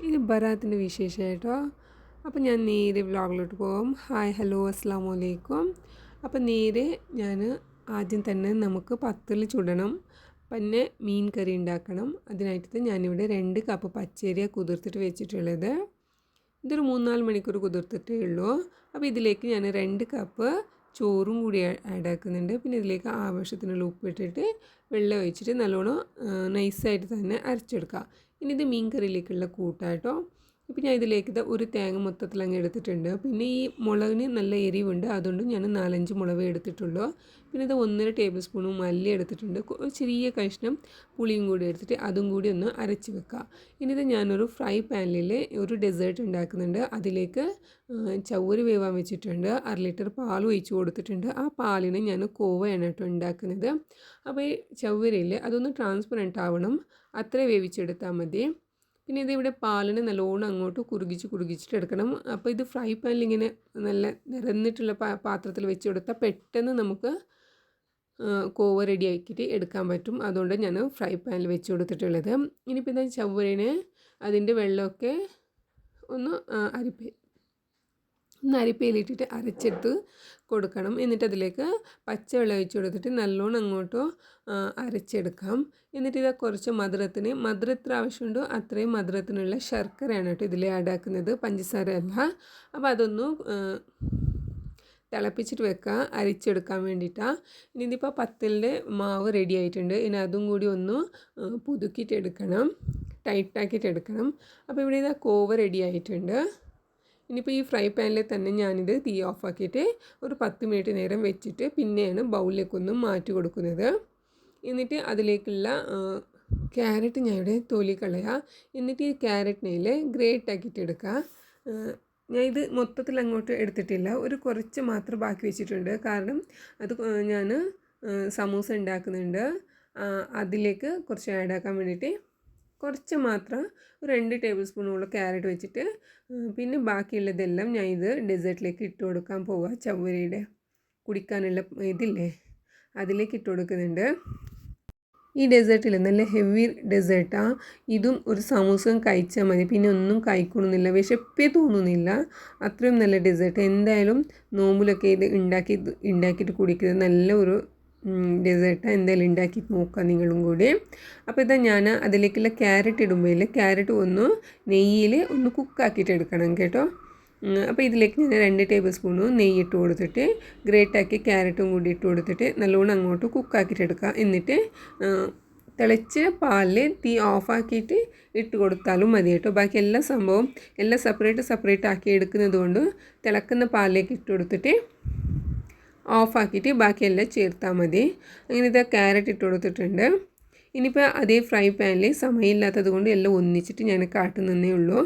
ഇത് ബറാത്തിൻ്റെ വിശേഷം കേട്ടോ. അപ്പോൾ ഞാൻ നേരെ വ്ളോഗിലോട്ട് പോകും. ഹായ് ഹലോ അസ്സാം വലൈക്കും. അപ്പോൾ നേരെ ഞാൻ ആദ്യം തന്നെ നമുക്ക് പത്തിൽ ചുടണം, പിന്നെ മീൻ കറി ഉണ്ടാക്കണം. അതിനായിട്ട് ഞാനിവിടെ 2 കപ്പ് പച്ചരിയ കുതിർത്തിട്ട് വെച്ചിട്ടുള്ളത്. ഇതൊരു 3-4 മണിക്കൂർ കുതിർത്തിട്ടേ ഉള്ളൂ. അപ്പോൾ ഇതിലേക്ക് ഞാൻ 2 കപ്പ് ചോറും കൂടി ആഡ് ആക്കുന്നുണ്ട്. പിന്നെ ഇതിലേക്ക് ആവശ്യത്തിനുള്ള ഉപ്പിട്ടിട്ട് വെള്ളം ഒഴിച്ചിട്ട് നല്ലോണം നൈസായിട്ട് തന്നെ അരച്ചെടുക്കുക. ഇനി ഇത് മീൻ കറിയിലേക്കുള്ള കൂട്ടാട്ടോ. ഇപ്പോൾ ഞാൻ ഇതിലേക്ക് ഒരു തേങ്ങ മൊത്തത്തിൽ അങ്ങ് എടുത്തിട്ടുണ്ട്. പിന്നെ ഈ മുളകിന് നല്ല എരിവുണ്ട്, അതുകൊണ്ട് ഞാൻ 4-5 മുളക് എടുത്തിട്ടുള്ളൂ. പിന്നെ ഇത് 1.5 ടേബിൾ സ്പൂൺ മല്ലി എടുത്തിട്ടുണ്ട്. ഒരു ചെറിയ കഷ്ണം പുളിയും കൂടി എടുത്തിട്ട് അതും കൂടി ഒന്ന് അരച്ച് വെക്കുക. ഇനി ഇത് ഞാനൊരു ഫ്രൈ പാനിൽ ഒരു ഡെസേർട്ട് ഉണ്ടാക്കുന്നുണ്ട്. അതിലേക്ക് ചവ്വരി വേവാൻ വെച്ചിട്ടുണ്ട്. 1/2 ലിറ്റർ പാൽ ഒഴിച്ച് കൊടുത്തിട്ടുണ്ട്. ആ പാലിന് ഞാൻ കോവയാണ് കേട്ടോ ഉണ്ടാക്കുന്നത്. അപ്പോൾ ഈ ചവ്വരിയിൽ അതൊന്ന് ട്രാൻസ്പെറൻറ്റ് ആവണം, അത്ര വേവിച്ചെടുത്താൽ മതി. പിന്നെ ഇതിവിടെ പാലിന് നല്ലോണം അങ്ങോട്ട് കുറുകിച്ചിട്ട് എടുക്കണം. അപ്പോൾ ഇത് ഫ്രൈ പാനിൽ ഇങ്ങനെ നല്ല നിരന്നിട്ടുള്ള പാത്രത്തിൽ വെച്ച് കൊടുത്താൽ പെട്ടെന്ന് നമുക്ക് കോവ റെഡി ആക്കിയിട്ട് എടുക്കാൻ പറ്റും. അതുകൊണ്ട് ഞാൻ ഫ്രൈ പാനിൽ വെച്ച് കൊടുത്തിട്ടുള്ളത്. ഇനിയിപ്പോൾ ഇതാ ചവ്വരിനെ അതിൻ്റെ വെള്ളമൊക്കെ ഒന്ന് അരിപ്പയിലിട്ടിട്ട് അരച്ചെടുത്ത് കൊടുക്കണം. എന്നിട്ട് അതിലേക്ക് പച്ചവെള്ളം ഒഴിച്ച് കൊടുത്തിട്ട് നല്ലോണം അങ്ങോട്ട് അരച്ചെടുക്കാം. എന്നിട്ട് ഇത് കുറച്ച് മധുരത്തിന് ആവശ്യമുണ്ടോ അത്രയും മധുരത്തിനുള്ള ശർക്കരയാണ് കേട്ടോ ഇതിൽ ആഡ് ആക്കുന്നത്, പഞ്ചസാര അല്ല. അപ്പോൾ അതൊന്ന് തിളപ്പിച്ചിട്ട് വെക്കുക, അരിച്ചെടുക്കാൻ വേണ്ടിയിട്ടാണ്. ഇനി ഇതിപ്പോൾ പത്തലിൻ്റെ മാവ് റെഡി ആയിട്ടുണ്ട്. ഇനി അതും കൂടി ഒന്ന് പുതുക്കിയിട്ട് എടുക്കണം, ടൈറ്റാക്കിയിട്ട് എടുക്കണം. അപ്പോൾ ഇവിടെ ഇതാ കോവ റെഡി ആയിട്ടുണ്ട്. ഇനിയിപ്പോൾ ഈ ഫ്രൈ പാനിൽ തന്നെ ഞാനിത് തീ ഓഫാക്കിയിട്ട് ഒരു 10 മിനിറ്റ് നേരം വെച്ചിട്ട് പിന്നെയാണ് ബൗളിലേക്കൊന്ന് മാറ്റി കൊടുക്കുന്നത്. എന്നിട്ട് അതിലേക്കുള്ള ക്യാരറ്റ് ഞാൻ ഇവിടെ തൊലി കളയുക. എന്നിട്ട് ഈ ക്യാരറ്റിനെയിൽ ഗ്രേറ്റ് ആക്കിയിട്ട് എടുക്കുക. ഞാൻ ഇത് മൊത്തത്തിൽ അങ്ങോട്ട് എടുത്തിട്ടില്ല, ഒരു കുറച്ച് മാത്രം ബാക്കി വെച്ചിട്ടുണ്ട്. കാരണം അത് ഞാൻ സമൂസ ഉണ്ടാക്കുന്നുണ്ട്, അതിലേക്ക് കുറച്ച് ആഡ് ആക്കാൻ വേണ്ടിയിട്ട് കുറച്ച് മാത്രം 2 ടേബിൾ സ്പൂണോളം ക്യാരറ്റ് വെച്ചിട്ട് പിന്നെ ബാക്കിയുള്ളതെല്ലാം ഞാൻ ഇത് ഡെസേർട്ടിലേക്ക് ഇട്ട് കൊടുക്കാൻ പോവുക. ചവ്വരിയുടെ കുടിക്കാനുള്ള ഇതില്ലേ അതിലേക്ക് ഇട്ട് കൊടുക്കുന്നുണ്ട്. ഈ ഡെസേർട്ടിൽ നല്ല ഹെവി ഡെസേർട്ടാണ്. ഇതും ഒരു സമൂസയും കഴിച്ചാൽ മതി, പിന്നെ ഒന്നും കഴിക്കണമെന്നില്ല, വിശപ്പേ തോന്നുന്നില്ല. അത്രയും നല്ല ഡെസേർട്ട്. എന്തായാലും നോമ്പിലൊക്കെ ഇത് ഉണ്ടാക്കിയിട്ട് കുടിക്കുന്നത് നല്ല ഒരു ഡെസേർട്ട്. എന്തായാലും ഉണ്ടാക്കിയിട്ട് നോക്കുക നിങ്ങളും കൂടി. അപ്പോൾ ഇതാ ഞാൻ അതിലേക്കുള്ള ക്യാരറ്റ് ഇടുമ്പോൾ ക്യാരറ്റ് ഒന്ന് നെയ്യിൽ ഒന്ന് കുക്കാക്കിയിട്ട് എടുക്കണം കേട്ടോ. അപ്പോൾ ഇതിലേക്ക് ഞാൻ 2 ടേബിൾ സ്പൂണ് നെയ്യ് ഇട്ട് കൊടുത്തിട്ട് ഗ്രേറ്റാക്കി ക്യാരറ്റും കൂടി ഇട്ട് കൊടുത്തിട്ട് നല്ലോണം അങ്ങോട്ട് കുക്കാക്കിയിട്ട് എടുക്കുക. എന്നിട്ട് തിളച്ച് പാലിൽ തീ ഓഫാക്കിയിട്ട് ഇട്ട് കൊടുത്താലും മതി കേട്ടോ. ബാക്കി എല്ലാ സംഭവം എല്ലാം സെപ്പറേറ്റ് ആക്കി എടുക്കുന്നത് കൊണ്ട് തിളക്കുന്ന പാലിലേക്ക് ഇട്ട് കൊടുത്തിട്ട് ഓഫാക്കിയിട്ട് ബാക്കിയെല്ലാം ചേർത്താൽ മതി. അങ്ങനെ ഇത് ക്യാരറ്റ് ഇട്ട് കൊടുത്തിട്ടുണ്ട്. ഇനിയിപ്പോൾ അതേ ഫ്രൈ പാനിൽ സമയമില്ലാത്തത് കൊണ്ട് എല്ലാം ഒന്നിച്ചിട്ട് ഞാൻ കാട്ടുന്നേ ഉള്ളൂ.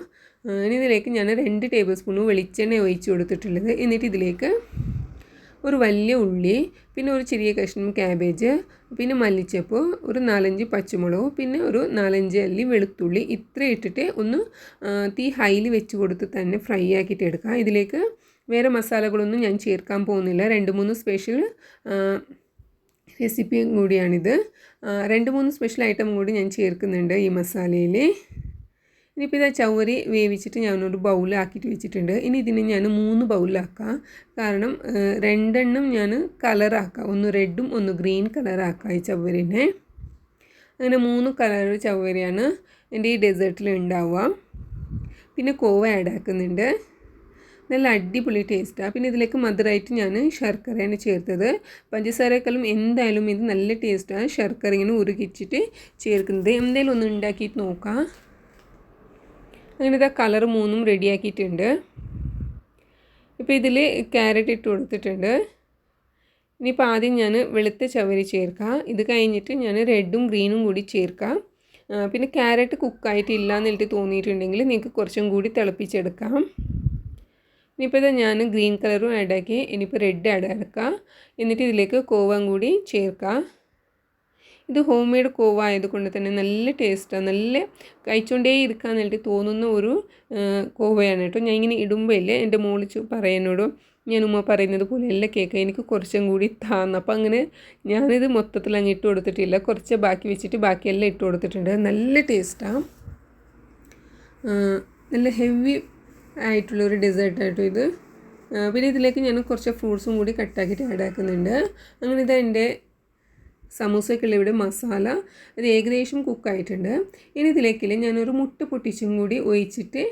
ഇനി ഇതിലേക്ക് ഞാൻ 2 ടേബിൾ സ്പൂൺ വെളിച്ചെണ്ണ ഒഴിച്ച് കൊടുത്തിട്ടുള്ളത്. എന്നിട്ട് ഇതിലേക്ക് ഒരു വലിയ ഉള്ളി, പിന്നെ ഒരു ചെറിയ കഷ്ണം ക്യാബേജ്, പിന്നെ മല്ലിച്ചപ്പ്, ഒരു 4-5 പച്ചമുളക്, പിന്നെ ഒരു 4-5 അല്ലി വെളുത്തുള്ളി, ഇത്ര ഇട്ടിട്ട് ഒന്ന് തീ ഹൈയിൽ വെച്ച് കൊടുത്ത് തന്നെ ഫ്രൈ ആക്കിയിട്ട് എടുക്കാം. ഇതിലേക്ക് വേറെ മസാലകളൊന്നും ഞാൻ ചേർക്കാൻ പോകുന്നില്ല. 2-3 സ്പെഷ്യൽ റെസിപ്പിയും കൂടിയാണിത്. 2-3 സ്പെഷ്യൽ ഐറ്റം കൂടി ഞാൻ ചേർക്കുന്നുണ്ട് ഈ മസാലയിൽ. ഇനിയിപ്പോൾ ഇതാ ചവ്വരി വേവിച്ചിട്ട് ഞാനൊരു ബൗളാക്കിയിട്ട് വെച്ചിട്ടുണ്ട്. ഇനി ഇതിനെ ഞാൻ 3 ബൗളാക്കാം. കാരണം 2 ഞാൻ കളറാക്കാം, ഒന്ന് റെഡും ഒന്ന് ഗ്രീൻ കളറാക്കാം ഈ ചവ്വരിനെ. അങ്ങനെ 3 കളർ ചവ്വരിയാണ് എൻ്റെ ഈ ഡെസേർട്ടിൽ ഉണ്ടാവുക. പിന്നെ കോവ ആഡ് ആക്കുന്നുണ്ട്, നല്ല അടിപൊളി ടേസ്റ്റാണ്. പിന്നെ ഇതിലേക്ക് മധുരമായിട്ട് ഞാൻ ശർക്കരയാണ് ചേർത്തത്. പഞ്ചസാരക്കാളും എന്തായാലും ഇത് നല്ല ടേസ്റ്റാണ് ശർക്കര ഇങ്ങനെ ഉരുകിച്ചിട്ട് ചേർക്കുന്നത്. എന്തായാലും ഒന്ന് ഉണ്ടാക്കിയിട്ട് നോക്കാം. അങ്ങനെ ഇതാ കളർ 3 റെഡിയാക്കിയിട്ടുണ്ട്. ഇപ്പോൾ ഇതിൽ ക്യാരറ്റ് ഇട്ട് കൊടുത്തിട്ടുണ്ട്. ഇനിയിപ്പോൾ ആദ്യം ഞാൻ വെളുത്ത ചവരി ചേർക്കാം. ഇത് കഴിഞ്ഞിട്ട് ഞാൻ റെഡും ഗ്രീനും കൂടി ചേർക്കാം. പിന്നെ ക്യാരറ്റ് കുക്കായിട്ടില്ല എന്നിട്ട് തോന്നിയിട്ടുണ്ടെങ്കിൽ നിങ്ങൾക്ക് കുറച്ചും കൂടി തിളപ്പിച്ചെടുക്കാം. ഇനിയിപ്പോൾ ഇത് ഞാൻ ഗ്രീൻ കളറും ആഡാക്കി. ഇനിയിപ്പോൾ റെഡ് ആഡ് ആക്കാം. എന്നിട്ട് ഇതിലേക്ക് കോവം കൂടി ചേർക്കാം. ഇത് ഹോം മെയ്ഡ് കോവ ആയതുകൊണ്ട് തന്നെ നല്ല ടേസ്റ്റാണ്, നല്ല കഴിച്ചുകൊണ്ടേ ഇരിക്കാൻ വേണ്ടി തോന്നുന്ന ഒരു കോവയാണ് കേട്ടോ. ഞാൻ ഇങ്ങനെ ഇടുമ്പോൾ എൻ്റെ മോള് പറയുന്നോടും ഞാൻ ഉമ്മ പറയുന്നത് പോലെ എല്ലാം കേൾക്കാം, എനിക്ക് കുറച്ചും കൂടി താന്ന്. അപ്പോൾ അങ്ങനെ ഞാനിത് മൊത്തത്തിൽ അങ്ങ് ഇട്ട് കൊടുത്തിട്ടില്ല, കുറച്ച് ബാക്കി വെച്ചിട്ട് ബാക്കിയെല്ലാം ഇട്ട് കൊടുത്തിട്ടുണ്ട്. നല്ല ടേസ്റ്റാണ്. നല്ല ഹെവി ആയിട്ടുള്ളൊരു ഡെസേർട്ടായിട്ടും ഇത്. പിന്നെ ഇതിലേക്ക് ഞാൻ കുറച്ച് ഫ്രൂട്ട്സും കൂടി കട്ടാക്കിയിട്ട് ആഡ് ആക്കുന്നുണ്ട്. അങ്ങനെ ഇതാ എൻ്റെ സമൂസയ്ക്കുള്ള ഇവിടെ മസാല അത് ഏകദേശം കുക്കായിട്ടുണ്ട്. ഇനി ഇതിലേക്കില്ല ഞാനൊരു മുട്ട പൊട്ടിച്ചും കൂടി ഒഴിച്ചിട്ട്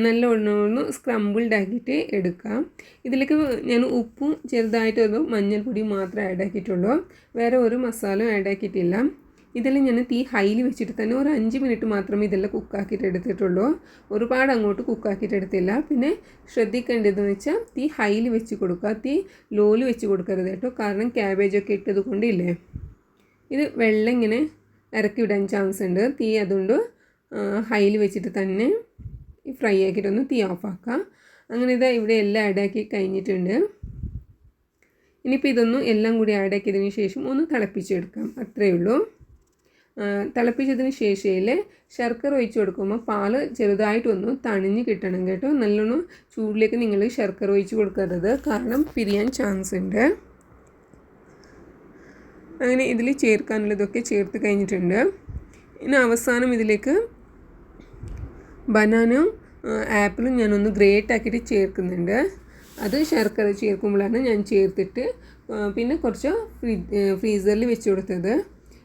നല്ലോണം സ്ക്രംബിൾഡ് ആക്കിയിട്ട് എടുക്കാം. ഇതിലേക്ക് ഞാൻ ഉപ്പും ചെറുതായിട്ടൊരു മഞ്ഞൾപ്പൊടി മാത്രമേ ആഡ് ആക്കിയിട്ടുള്ളൂ. വേറെ ഒരു മസാല ആഡ് ആക്കിയിട്ടില്ല. ഇതെല്ലാം ഞാൻ തീ ഹൈയിൽ വെച്ചിട്ട് തന്നെ ഒരു 5 മിനിറ്റ് മാത്രമേ ഇതെല്ലാം കുക്കാക്കിയിട്ട് എടുത്തിട്ടുള്ളൂ. ഒരുപാട് അങ്ങോട്ട് കുക്കാക്കിയിട്ട് എടുത്തില്ല. പിന്നെ ശ്രദ്ധിക്കേണ്ടതെന്ന് വെച്ചാൽ തീ ഹൈയിൽ വെച്ച് കൊടുക്കുക, തീ ലോയിൽ വെച്ച് കൊടുക്കരുത് കേട്ടോ. കാരണം ക്യാബേജൊക്കെ ഇട്ടത് കൊണ്ടില്ലേ ഇത് വെള്ളം ഇങ്ങനെ ഇറക്കി വിടാൻ ചാൻസ് ഉണ്ട്. തീ അതുകൊണ്ട് ഹൈയിൽ വെച്ചിട്ട് തന്നെ ഫ്രൈ ആക്കിയിട്ടൊന്ന് തീ ഓഫാക്കാം. അങ്ങനെ ഇതാ ഇവിടെ എല്ലാം ആഡാക്കി കഴിഞ്ഞിട്ടുണ്ട്. ഇനിയിപ്പോൾ ഇതൊന്നും എല്ലാം കൂടി ആഡാക്കിയതിന് ശേഷം ഒന്ന് തിളപ്പിച്ചെടുക്കാം, അത്രയേ ഉള്ളൂ. തിളപ്പിച്ചതിന് ശേഷം ശർക്കര ഒഴിച്ച് കൊടുക്കുമ്പോൾ പാൽ ചെറുതായിട്ടൊന്ന് തണിഞ്ഞ് കിട്ടണം കേട്ടോ. നല്ലോണം ചൂടിലേക്ക് നിങ്ങൾ ശർക്കര ഒഴിച്ച് കൊടുക്കരുത്, കാരണം പിരിയാൻ ചാൻസ് ഉണ്ട്. അങ്ങനെ ഇതിൽ ചേർക്കാനുള്ളതൊക്കെ ചേർത്ത് കഴിഞ്ഞിട്ടുണ്ട്. ഇനി അവസാനം ഇതിലേക്ക് ബനാനയും ആപ്പിളും ഞാനൊന്ന് ഗ്രേറ്റ് ആക്കിയിട്ട് ചേർക്കുന്നുണ്ട്. അത് ശർക്കര ചേർക്കുമ്പോഴാണ് ഞാൻ ചേർത്തിട്ട് പിന്നെ കുറച്ച് ഫ്രീസറിൽ വെച്ച് കൊടുത്തത്.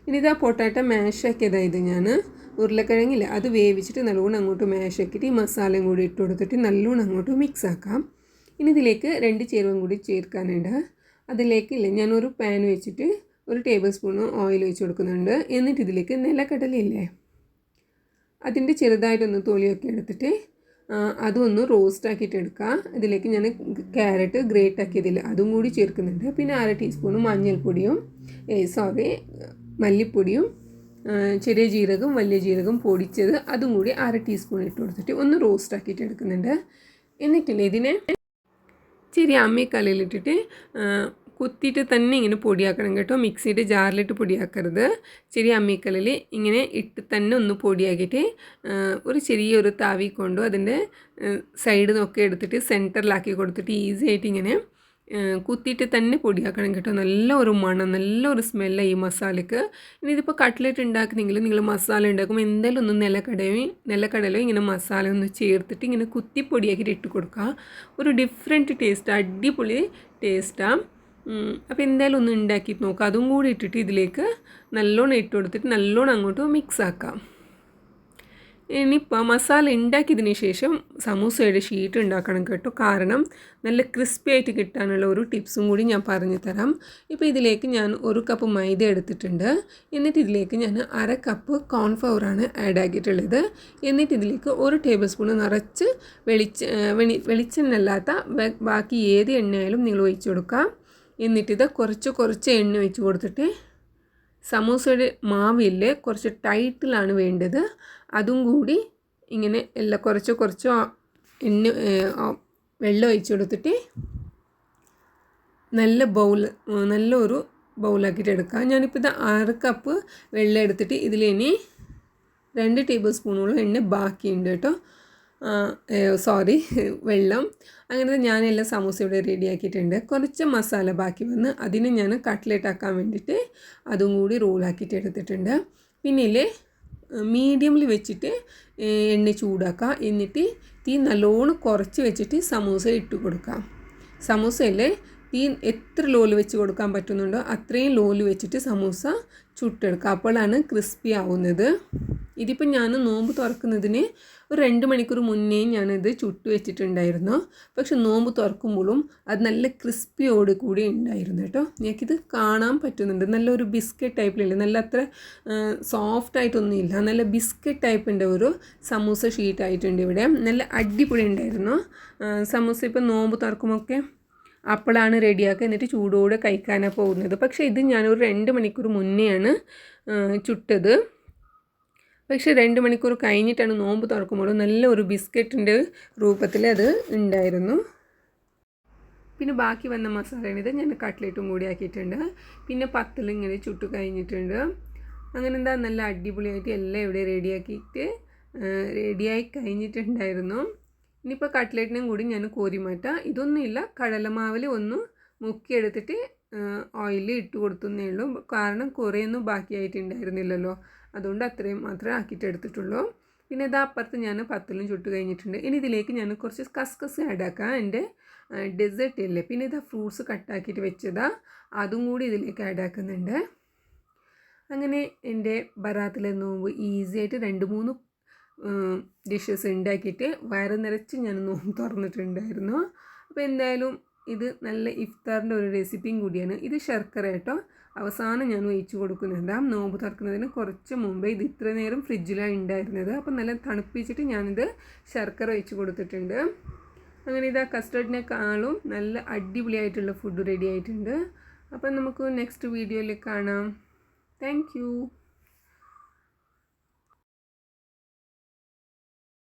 ഇനി ഇതാ പൊട്ടാറ്റോ മാഷാക്കിയതായത് ഞാൻ ഉരുളക്കിഴങ്ങില്ല അത് വേവിച്ചിട്ട് നല്ലോണം അങ്ങോട്ട് മാഷാക്കിയിട്ട് ഈ മസാലയും കൂടി ഇട്ട് കൊടുത്തിട്ട് നല്ലോണം അങ്ങോട്ട് മിക്സ് ആക്കാം. ഇനി ഇതിലേക്ക് 2 ചേരുവയും കൂടി ചേർക്കാനുണ്ട്. അതിലേക്കില്ല ഞാനൊരു പാൻ വെച്ചിട്ട് 1 ടേബിൾ സ്പൂൺ ഓയിൽ ഒഴിച്ച് കൊടുക്കുന്നുണ്ട്. എന്നിട്ട് ഇതിലേക്ക് നിലക്കടലയില്ലേ അതിൻ്റെ ചെറുതായിട്ടൊന്ന് തൊലിയൊക്കെ എടുത്തിട്ട് അതൊന്ന് റോസ്റ്റ് ആക്കിയിട്ട് എടുക്കുക. ഇതിലേക്ക് ഞാൻ ക്യാരറ്റ് ഗ്രേറ്റ് ആക്കിയതില്ല അതും കൂടി ചേർക്കുന്നുണ്ട്. പിന്നെ 1/2 ടീസ്പൂൺ മഞ്ഞൾപ്പൊടിയും മല്ലിപ്പൊടിയും ചെറിയ ജീരകം വലിയ ജീരകം പൊടിച്ചത് അതും കൂടി 1/2 ടീസ്പൂൺ ഇട്ട് കൊടുത്തിട്ട് ഒന്ന് റോസ്റ്റ് ആക്കിയിട്ട് എടുക്കുന്നുണ്ട്. എന്നിട്ടില്ലേ ഇതിനെ ചെറിയ അമ്മിക്കല്ലിലിട്ടിട്ട് കുത്തിയിട്ട് തന്നെ ഇങ്ങനെ പൊടിയാക്കണം കേട്ടോ. മിക്സിയുടെ ജാറിലിട്ട് പൊടിയാക്കരുത്. ചെറിയ അമ്മിക്കല്ലിൽ ഇങ്ങനെ ഇട്ട് തന്നെ ഒന്ന് പൊടിയാക്കിയിട്ട് ഒരു ചെറിയൊരു താവി കൊണ്ട് അതിൻ്റെ സൈഡിൽ നിന്നൊക്കെ എടുത്തിട്ട് സെൻറ്ററിലാക്കി കൊടുത്തിട്ട് ഈസി ആയിട്ട് ഇങ്ങനെ കുത്തിയിട്ട് തന്നെ പൊടിയാക്കണം കേട്ടോ. നല്ല ഒരു മണം, നല്ല ഒരു സ്മെല്ലാണ് ഈ മസാലയ്ക്ക്. ഇനി ഇതിപ്പോൾ കട്ട്ലറ്റ് ഉണ്ടാക്കുന്നെങ്കിൽ നിങ്ങൾ മസാല ഉണ്ടാക്കുമ്പോൾ എന്തായാലും ഒന്ന് നിലക്കടലോ ഇങ്ങനെ മസാല ഒന്ന് ചേർത്തിട്ട് ഇങ്ങനെ കുത്തി പൊടിയാക്കിയിട്ട് ഇട്ട് കൊടുക്കുക. ഒരു ഡിഫറെൻറ്റ് ടേസ്റ്റ്, അടിപൊളി ടേസ്റ്റാണ്. അപ്പോൾ എന്തായാലും ഒന്ന് ഉണ്ടാക്കിയിട്ട് നോക്കുക. അതും കൂടി ഇട്ടിട്ട് ഇതിലേക്ക് നല്ലോണം ഇട്ട് കൊടുത്തിട്ട് നല്ലോണം അങ്ങോട്ട് മിക്സ് ആക്കാം. ഇനിയിപ്പോൾ മസാല ഉണ്ടാക്കിയതിന് ശേഷം സമൂസയുടെ ഷീറ്റ് ഉണ്ടാക്കണം കേട്ടോ. കാരണം നല്ല ക്രിസ്പി ആയിട്ട് കിട്ടാനുള്ള ഒരു ടിപ്സും കൂടി ഞാൻ പറഞ്ഞു തരാം. ഇപ്പോൾ ഇതിലേക്ക് ഞാൻ 1 കപ്പ് മൈദ എടുത്തിട്ടുണ്ട്. എന്നിട്ട് ഇതിലേക്ക് ഞാൻ 1/2 കപ്പ് കോൺഫ്ലവറാണ് ആഡ് ആക്കിയിട്ടുള്ളത്. എന്നിട്ട് ഇതിലേക്ക് 1 ടേബിൾ സ്പൂൺ നിറച്ച് വെളിച്ചെണ്ണ അല്ലാത്ത ബാക്കി ഏത് എണ്ണയായാലും നിങ്ങൾ ഒഴിച്ച് കൊടുക്കുക. എന്നിട്ടിത് കുറച്ച് എണ്ണ ഒഴിച്ച് കൊടുത്തിട്ട് സമൂസയുടെ മാവില്ലേ കുറച്ച് ടൈറ്റിലാണ് വേണ്ടത്. അതും കൂടി ഇങ്ങനെ എല്ലാം കുറച്ച് എണ്ണ വെള്ളം ഒഴിച്ച് കൊടുത്തിട്ട് നല്ലൊരു ബൗളാക്കിയിട്ട് എടുക്കാം. ഞാനിപ്പോൾ ഇത് 6 കപ്പ് വെള്ളം എടുത്തിട്ട് ഇതിലിനി 2 ടേബിൾ സ്പൂണോളം എണ്ണ ബാക്കിയുണ്ട് കേട്ടോ. വെള്ളം. അങ്ങനെ ഞാനെല്ലാം സമൂസ ഇവിടെ റെഡിയാക്കിയിട്ടുണ്ട്. കുറച്ച് മസാല ബാക്കി വന്ന് അതിനെ ഞാൻ കട്ട്ലേറ്റ് ആക്കാൻ വേണ്ടിയിട്ട് അതും കൂടി റോളാക്കിയിട്ട് എടുത്തിട്ടുണ്ട്. പിന്നെ മീഡിയമിൽ വെച്ചിട്ട് എണ്ണ ചൂടാക്കുക. എന്നിട്ട് തീ നല്ലോണം കുറച്ച് വെച്ചിട്ട് സമൂസ ഇട്ട് കൊടുക്കാം. സമൂസയിൽ തീ എത്ര ലോയിൽ വെച്ച് കൊടുക്കാൻ പറ്റുന്നുണ്ടോ അത്രയും ലോയിൽ വെച്ചിട്ട് സമൂസ ചുട്ടെടുക്കുക. അപ്പോഴാണ് ക്രിസ്പി ആവുന്നത്. ഇതിപ്പോൾ ഞാൻ നോമ്പ് തുറക്കുന്നതിന് ഒരു 2 മണിക്കൂർ മുന്നേ ഞാനിത് ചുട്ട് വെച്ചിട്ടുണ്ടായിരുന്നു. പക്ഷെ നോമ്പ് തുറക്കുമ്പോഴും അത് നല്ല ക്രിസ്പിയോട് കൂടി ഉണ്ടായിരുന്നു കേട്ടോ. എനിക്കിത് കാണാൻ പറ്റുന്നുണ്ട്. നല്ലൊരു ബിസ്ക്കറ്റ് ടൈപ്പിലില്ല, നല്ല അത്ര സോഫ്റ്റായിട്ടൊന്നുമില്ല, നല്ല ബിസ്ക്കറ്റ് ടൈപ്പിൻ്റെ ഒരു സമൂസ ഷീറ്റായിട്ടുണ്ട് ഇവിടെ. നല്ല അടിപൊളി ഉണ്ടായിരുന്നു സമൂസ. ഇപ്പോൾ നോമ്പ് തുറക്കുമൊക്കെ അപ്പോഴാണ് റെഡിയാക്കുക, എന്നിട്ട് ചൂടോടെ കഴിക്കാനാണ് പോകുന്നത്. പക്ഷേ ഇത് ഞാനൊരു 2 മണിക്കൂർ മുന്നെയാണ് ചുട്ടത്. പക്ഷേ 2 മണിക്കൂർ കഴിഞ്ഞിട്ടാണ് നോമ്പ് തുറക്കുമ്പോൾ നല്ല ഒരു ബിസ്ക്കറ്റിൻ്റെ രൂപത്തിൽ അത് ഉണ്ടായിരുന്നു. പിന്നെ ബാക്കി വന്ന മസാലയാണിത്. ഞാൻ കട്ട്ലേറ്റും കൂടി ആക്കിയിട്ടുണ്ട്. പിന്നെ പത്തലും ഇങ്ങനെ ചുട്ട് കഴിഞ്ഞിട്ടുണ്ട്. അങ്ങനെ എന്താ നല്ല അടിപൊളിയായിട്ട് എല്ലാം ഇവിടെ റെഡിയായി കഴിഞ്ഞിട്ടുണ്ടായിരുന്നു. ഇനിയിപ്പോൾ കട്ട്ലേറ്റിനും കൂടി ഞാൻ കോരി മാറ്റാം. ഇതൊന്നുമില്ല, കടലമാവിൽ ഒന്ന് മുക്കിയെടുത്തിട്ട് ഓയിലിൽ ഇട്ട് കൊടുത്തേ ഉള്ളൂ. കാരണം കുറേയൊന്നും ബാക്കിയായിട്ടുണ്ടായിരുന്നില്ലല്ലോ, അതുകൊണ്ട് അത്രയും മാത്രമേ ആക്കിയിട്ട് എടുത്തിട്ടുള്ളൂ. പിന്നെ ഇതാ അപ്പുറത്ത് ഞാൻ പത്തലും ചുട്ട് കഴിഞ്ഞിട്ടുണ്ട്. ഇനി ഇതിലേക്ക് ഞാൻ കുറച്ച് കസ്കസ് ആഡ് ആക്കാം. എൻ്റെ ഡെസേർട്ട് ഇല്ലേ, പിന്നെ ഇതാ ഫ്രൂട്ട്സ് കട്ടാക്കിയിട്ട് വെച്ചതാ, അതും കൂടി ഇതിലേക്ക് ആഡ് ആക്കുന്നുണ്ട്. അങ്ങനെ എൻ്റെ ബറാത്തിലെ നോമ്പ് ഈസി ആയിട്ട് 2-3 ഡിഷസ് ഉണ്ടാക്കിയിട്ട് വയറ് നിറച്ച് ഞാൻ നോമ്പ് തുറന്നിട്ടുണ്ടായിരുന്നു. അപ്പോൾ എന്തായാലും ഇത് നല്ല ഇഫ്താറിൻ്റെ ഒരു റെസിപ്പിയും കൂടിയാണ്. ഇത് ശർക്കര കേട്ടോ, അവസാനം ഞാൻ ഒഴിച്ച് കൊടുക്കുന്നുണ്ട്. നോമ്പ് തുറക്കുന്നതിന് കുറച്ച് മുമ്പേ ഇത് ഇത്ര നേരം ഫ്രിഡ്ജിലാണ് ഉണ്ടായിരുന്നത്. അപ്പോൾ നല്ല തണുപ്പിച്ചിട്ട് ഞാനിത് ശർക്കര ഒഴിച്ച് കൊടുത്തിട്ടുണ്ട്. അങ്ങനെ ഇതാ കസ്റ്റർഡിനേക്കാളും നല്ല അടിപൊളിയായിട്ടുള്ള ഫുഡ് റെഡി ആയിട്ടുണ്ട്. അപ്പം നമുക്ക് നെക്സ്റ്റ് വീഡിയോയിൽ കാണാം. Thank you.